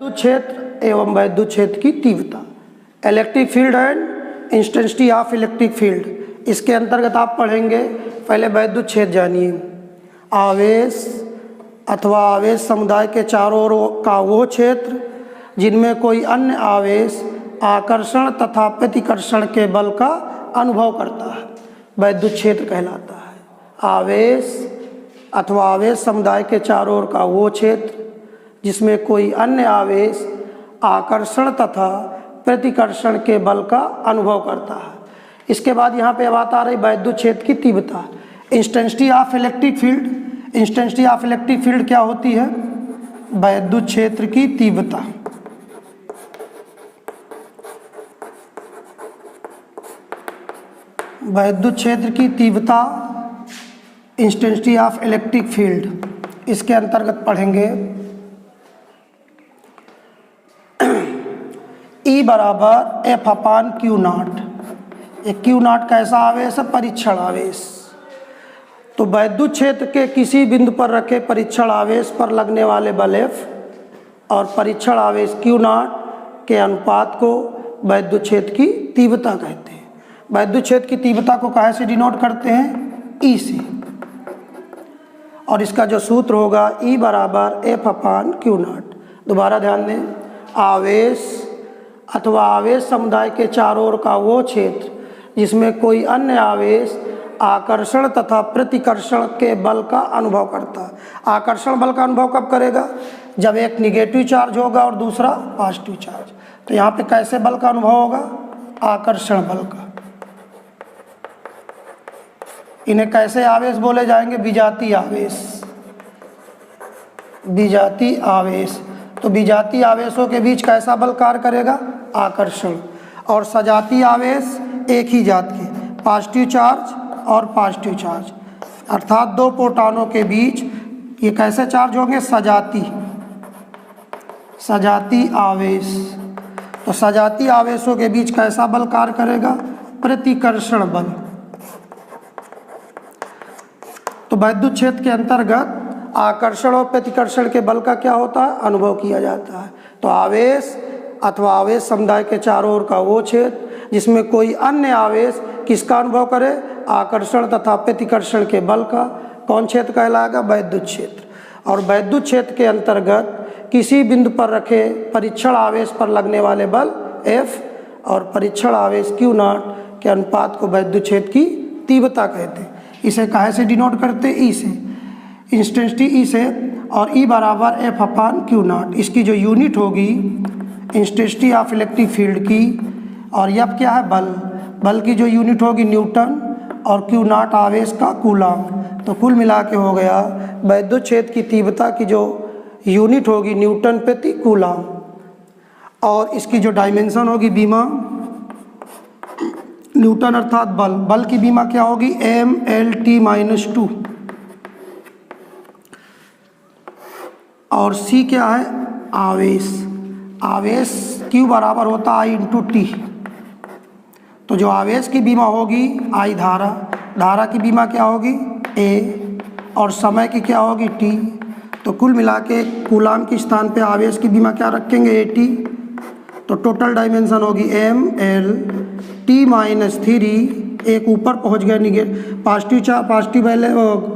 विद्युत क्षेत्र एवं वैद्युत क्षेत्र की तीव्रता, electric field and intensity of electric field, इसके अंतर्गत आप पढ़ेंगे। पहले वैद्युत क्षेत्र जानिए। आवेश अथवा आवेश समुदाय के चारों ओर का वो क्षेत्र जिनमें कोई अन्य आवेश आकर्षण तथा प्रतिकर्षण के बल का अनुभव करता है, वैद्युत क्षेत्र कहलाता है। आवेश अथवा आवेश समुदाय के चारों ओर का वो क्षेत्र जिसमें कोई अन्य आवेश आकर्षण तथा प्रतिकर्षण के बल का अनुभव करता है। इसके बाद यहाँ पे बात आ रही वैद्युत क्षेत्र की तीव्रता, intensity of electric field. Intensity of electric field क्या होती है? वैद्युत क्षेत्र की तीव्रता। वैद्युत क्षेत्र की तीव्रता, इंटेंसिटी ऑफ इलेक्ट्रिक फील्ड, इसके अंतर्गत पढ़ेंगे। E बराबर एफ अपान क्यू नॉट। एक क्यू नॉट कैसा आवेश है? परीक्षण आवेश। तो वैद्युत क्षेत्र के किसी बिंदु पर रखे परीक्षण आवेश पर लगने वाले बल F और परीक्षण आवेश क्यू नॉट के अनुपात को वैद्युत क्षेत्र की तीव्रता कहते हैं। वैद्युत क्षेत्र की तीव्रता को कहाँ से डिनोट करते हैं? E से। और इसका जो सूत्र होगा E बराबर एफ अपान क्यू नॉट। दोबारा ध्यान दें, आवेश अथवा आवेश समुदाय के चारों ओर का वो क्षेत्र जिसमें कोई अन्य आवेश आकर्षण तथा प्रतिकर्षण के बल का अनुभव करता है। आकर्षण बल का अनुभव कब करेगा? जब एक निगेटिव चार्ज होगा और दूसरा पॉजिटिव चार्ज। तो यहाँ पे कैसे बल का अनुभव होगा? आकर्षण बल का। इन्हें कैसे आवेश बोले जाएंगे? विजातीय आवेश। विजातीय आवेश। तो विजातीय आवेशों के बीच कैसा बल कार्य करेगा? आकर्षण। और सजातीय आवेश एक ही जात के, पॉजिटिव चार्ज और पॉजिटिव चार्ज, अर्थात दो प्रोटॉनों के बीच ये कैसे चार्ज होंगे? सजातीय आवेश। तो सजातीय आवेशों के बीच कैसा बल कार्य करेगा? प्रतिकर्षण बल। तो वैद्युत क्षेत्र के अंतर्गत आकर्षण और प्रतिकर्षण के बल का क्या होता है? अनुभव किया जाता है। तो आवेश अथवा आवेश समुदाय के चारों ओर का वो क्षेत्र जिसमें कोई अन्य आवेश किसका अनुभव करे? आकर्षण तथा प्रतिकर्षण के बल का, कौन क्षेत्र कहलाएगा? वैद्युत क्षेत्र। और वैद्युत क्षेत्र के अंतर्गत किसी बिंदु पर रखे परीक्षण आवेश पर लगने वाले बल F और परीक्षण आवेश Q नॉट के अनुपात को वैद्युत क्षेत्र की तीव्रता कहते हैं। इसे कहाँ से डिनोट करते? E से, इंटेंसिटी E से। और E बराबर एफ अपान क्यू नॉट। इसकी जो यूनिट होगी इंटेंसिटी ऑफ इलेक्ट्रिक फील्ड की, और F क्या है? बल। बल की जो यूनिट होगी न्यूटन, और क्यू नॉट आवेश का कूलॉम। तो कुल मिला के हो गया वैद्युत क्षेत्र की तीव्रता की जो यूनिट होगी न्यूटन प्रति कूलॉम, और इसकी जो डायमेंशन होगी बीमा, न्यूटन अर्थात बल। बल की बीमा क्या होगी? mLt-2। और C क्या है? आवेश। आवेश Q बराबर होता I इंटू टी। तो जो आवेश की बीमा होगी I धारा, धारा की बीमा क्या होगी? A, और समय की क्या होगी? T। तो कुल मिला के कूलाम के स्थान पे आवेश की बीमा क्या रखेंगे? AT। तो टोटल डायमेंशन होगी mLt-3। एक ऊपर पहुंच गया पॉजिटिव वाले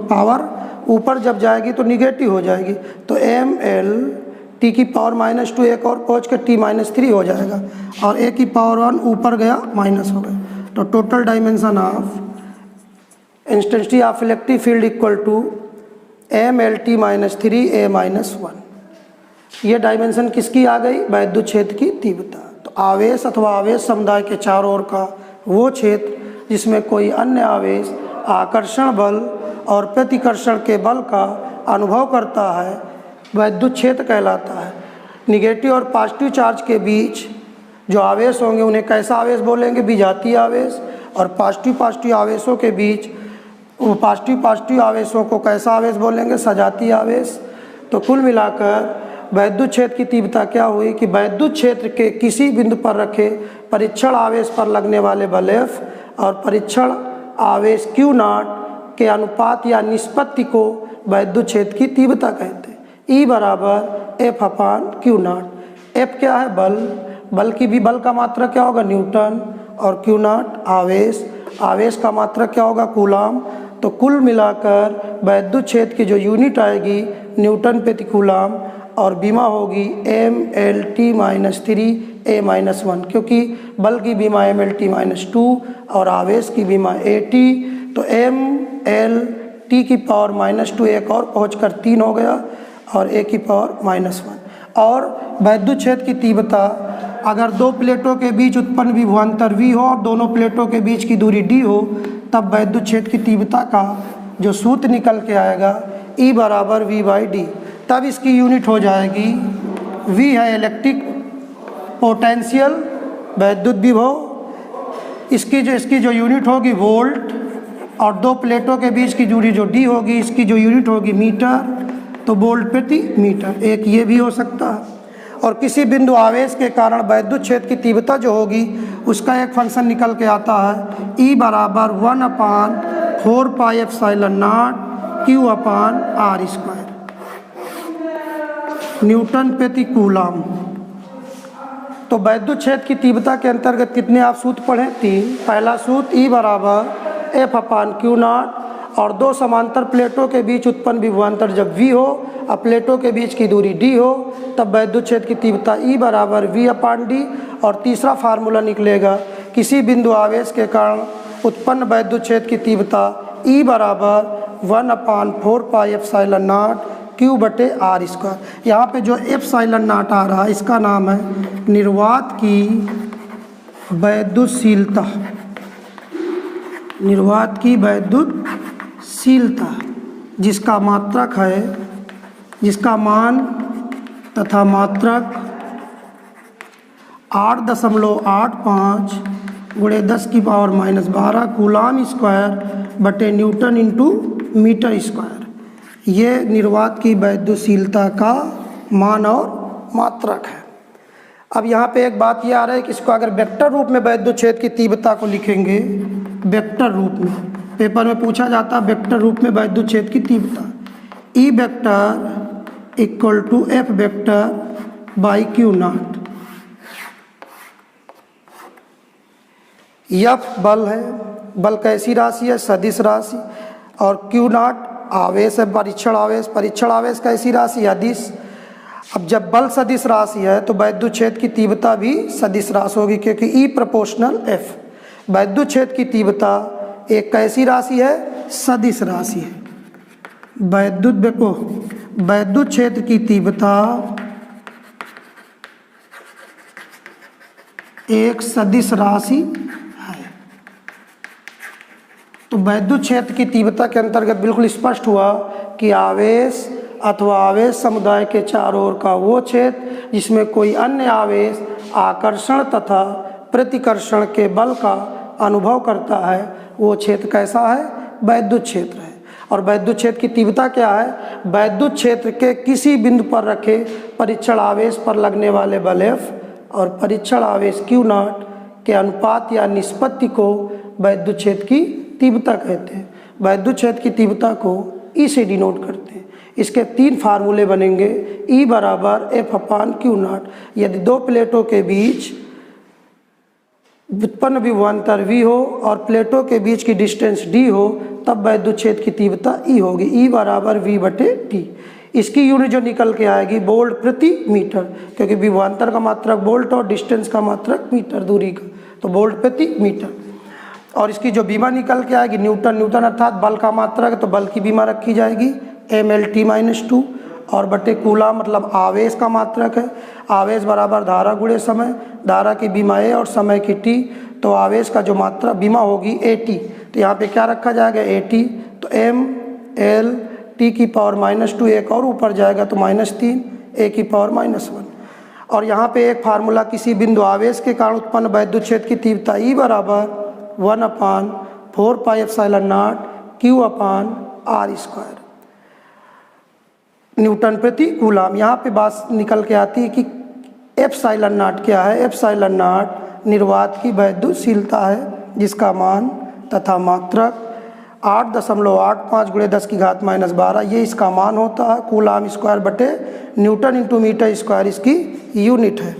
पावर ऊपर जब जाएगी तो निगेटिव हो जाएगी। तो mLt की पावर -2 एक और पहुँच कर T-3 हो जाएगा, और A की पावर 1 ऊपर गया माइनस हो गया। तो total dimension of intensity of electric field equal to mLt-3 A-1। ये डायमेंशन किसकी आ गई? वैद्युत क्षेत्र की तीव्रता। तो आवेश अथवा आवेश समुदाय के चारों ओर का वो क्षेत्र जिसमें कोई अन्य आवेश आकर्षण बल और प्रतिकर्षण के बल का अनुभव करता है, वैद्युत क्षेत्र कहलाता है। निगेटिव और पॉजिटिव चार्ज के बीच जो आवेश होंगे उन्हें कैसा आवेश बोलेंगे? विजातीय आवेश। और पॉजिटिव आवेशों के बीच पॉजिटिव आवेशों को कैसा आवेश बोलेंगे? सजातीय आवेश। तो कुल मिलाकर वैद्युत क्षेत्र की तीव्रता क्या हुई कि वैद्युत क्षेत्र के किसी बिंदु पर रखे परीक्षण आवेश पर लगने वाले बल F और परीक्षण आवेश Q नॉट के अनुपात या निष्पत्ति को वैद्युत क्षेत्र की तीव्रता कहते हैं। E बराबर F upon Q not. F क्या है? बल। बल की भी बल का मात्रक क्या होगा? न्यूटन। और क्यू नॉट आवेश, आवेश का मात्रक क्या होगा? कूलाम। तो कुल मिलाकर वैद्युत क्षेत्र की जो यूनिट आएगी न्यूटन प्रति कूलाम, और बीमा होगी MLT-3A-1, क्योंकि बल की बीमा MLT-2 और आवेश की बीमा AT। तो MLT की पावर -2 एक और पहुँचकर 3 हो गया और A की पावर -1। और वैद्युत क्षेत्र की तीव्रता अगर दो प्लेटों के बीच उत्पन्न विभवांतर V हो और दोनों प्लेटों के बीच की दूरी D हो, तब वैद्युत क्षेत्र की तीव्रता का जो सूत्र निकल के आएगा E बराबर V/D। तब इसकी यूनिट हो जाएगी, V है इलेक्ट्रिक पोटेंशियल, वैद्युत विभव, इसकी जो यूनिट होगी वोल्ट, और दो प्लेटों के बीच की दूरी जो D होगी इसकी जो यूनिट होगी मीटर, तो वोल्ट प्रति मीटर। एक ये भी हो सकता है। और किसी बिंदु आवेश के कारण वैद्युत क्षेत्र की तीव्रता जो होगी उसका एक फंक्शन निकल के आता है E बराबर 1/4πε0Q/R², न्यूटन प्रति कूलाम। तो वैद्युत क्षेत्र की तीव्रता के अंतर्गत कितने आप सूत्र पढ़ें? 3। पहला सूत्र E बराबर F/Q0, और दो समांतर प्लेटों के बीच उत्पन्न विभवांतर जब V हो और प्लेटों के बीच की दूरी D हो, तब वैद्युत क्षेत्र की तीव्रता E बराबर V/D। और तीसरा फार्मूला निकलेगा, किसी बिंदु आवेश के कारण उत्पन्न वैद्युत क्षेत्र की तीव्रता E बराबर 1/4πε0Q/R²। यहाँ पे जो एप्सिलॉन आ रहा है इसका नाम है निर्वात की वैद्युतशीलता, निर्वात की वैद्युतशीलता, जिसका मात्रक है, जिसका मान तथा मात्रक 8.85 × 10⁻12 कूलाम स्क्वायर बटे न्यूटन इंटू मीटर स्क्वायर। ये निर्वात की वैद्युतशीलता का मान और मात्रक है। अब यहाँ पे एक बात ये आ रहा है कि इसको अगर वेक्टर रूप में वैद्युत क्षेत्र की तीव्रता को लिखेंगे, वेक्टर रूप में, पेपर में पूछा जाता है वेक्टर रूप में वैद्युत क्षेत्र की तीव्रता, E vector equal to F vector by Q0। F बल है, बल कैसी राशि है? सदिश राशि। और Q0 आवेश है, परीक्षण आवेश, परीक्षण आवेश कैसी राशि? अदिश। अब जब बल सदिश राशि है तो वैद्युत क्षेत्र की तीव्रता भी सदिश राशि होगी, क्योंकि E प्रोपोर्शनल F। वैद्युत क्षेत्र की तीव्रता एक कैसी राशि है? सदिश राशि है। वैद्युत क्षेत्र की तीव्रता एक सदिश राशि है। तो वैद्युत क्षेत्र की तीव्रता के अंतर्गत बिल्कुल स्पष्ट हुआ कि आवेश अथवा आवेश समुदाय के चारों ओर का वो क्षेत्र जिसमें कोई अन्य आवेश आकर्षण तथा प्रतिकर्षण के बल का अनुभव करता है, वो क्षेत्र कैसा है? वैद्युत क्षेत्र है। और वैद्युत क्षेत्र की तीव्रता क्या है? वैद्युत क्षेत्र के किसी बिंदु पर रखे परीक्षण आवेश पर लगने वाले बल F और परीक्षण आवेश Q0 के अनुपात या निष्पत्ति को वैद्युत क्षेत्र की तीव्रता कहते हैं। वैद्युत क्षेत्र की तीव्रता को E से डिनोट करते हैं। इसके 3 फार्मूले बनेंगे। E बराबर F/Q0। यदि दो प्लेटों के बीच व्युत्पन्न विभवांतर V हो और प्लेटों के बीच की डिस्टेंस D हो, तब वैद्युत क्षेत्र की तीव्रता E होगी। E बराबर V/T। इसकी यूनिट जो निकल के आएगी वोल्ट प्रति मीटर, क्योंकि विभवांतर का मात्रक वोल्ट और डिस्टेंस का मात्रक मीटर दूरी का, तो वोल्ट प्रति मीटर। और इसकी जो बीमा निकल के आएगी न्यूटन, न्यूटन अर्थात बल का मात्रक है, तो बल की बीमा रखी जाएगी MLT-2 और बटे कूलाम मतलब आवेश का मात्रक है। आवेश बराबर धारा गुणे समय, धारा की बीमा A और समय की T, तो आवेश का जो मात्रा बीमा होगी AT। तो यहाँ पे क्या रखा जाएगा? AT। तो MLT की पावर -2 एक और ऊपर जाएगा तो -3, A की पावर -1। और यहाँ पे एक फार्मूला, किसी बिंदु आवेश के कारण उत्पन्न वैद्युत क्षेत्र की तीव्रता E बराबर 1/4πε0Q/R², न्यूटन प्रति कूलाम। यहाँ पे बात निकल के आती है कि एप्सिलॉन क्या है? एप्सिलॉन निर्वात की वैद्युतशीलता है, जिसका मान तथा मात्रक 8.85 × 10⁻12, ये इसका मान होता है। कूलाम स्क्वायर बटे न्यूटन इंटू मीटर स्क्वायर इसकी यूनिट है।